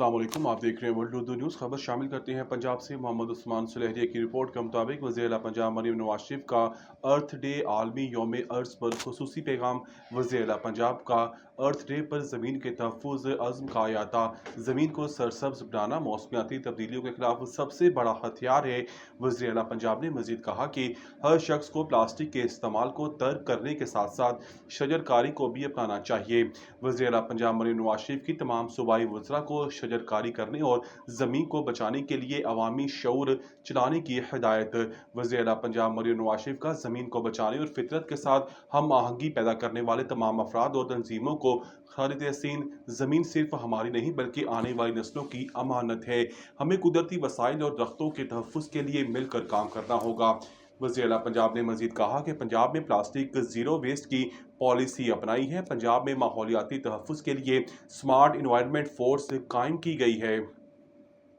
अस्सलाम वालेकुम, आप देख रहे हैं वर्ल्ड उर्दू न्यूज़। खबर शामिल करते हैं पंजाब से। मोहम्मद उस्मान सुलहरिया की रिपोर्ट के मुताबिक वज़ीर आला पंजाब मरीम नवाज शरीफ का अर्थ डे आलमी यौम अर्ज़ पर खुसूसी पैगाम। वज़ीर आला पंजाब का अर्थ डे पर ज़मीन के तहफ़्फ़ुज़ अज़्म का अयाता। ज़मीन को सरसब्ज़ बनाना मौसमियाती तब्दीलियों के खिलाफ सबसे बड़ा हथियार है। वज़ीर आला पंजाब ने मज़ीद कहा कि हर शख्स को प्लास्टिक के इस्तेमाल को तर्क करने के साथ साथ शजरकारी को भी अपनाना चाहिए। वज़ीर आला पंजाब मरीम नवाज शरीफ की तमाम सूबाई वज़रा को शजरकारी करने और ज़मीन को बचाने के लिए अवामी शऊर चलाने की हिदायत। वज़ीर आला पंजाब मरीम नवाज शरीफ का ज़मीन को बचाने और फितरत के साथ हम आहंगी पैदा करने वाले तमाम अफराद और तंजीमों को खालिद यासीन, ज़मीन सिर्फ हमारी नहीं बल्कि आने वाली नस्लों की अमानत है। हमें कुदरती वसाइल और दरख्तों के तहफ़्फ़ुज़ के लिए मिलकर काम करना होगा। वज़ीर आला पंजाब ने मज़ीद कहा कि पंजाब में प्लास्टिक ज़ीरो वेस्ट की पॉलिसी अपनाई है। पंजाब में माहौलियाती तहफ़्फ़ुज़ के लिए स्मार्ट इन्वायरमेंट फोर्स कायम की गई है।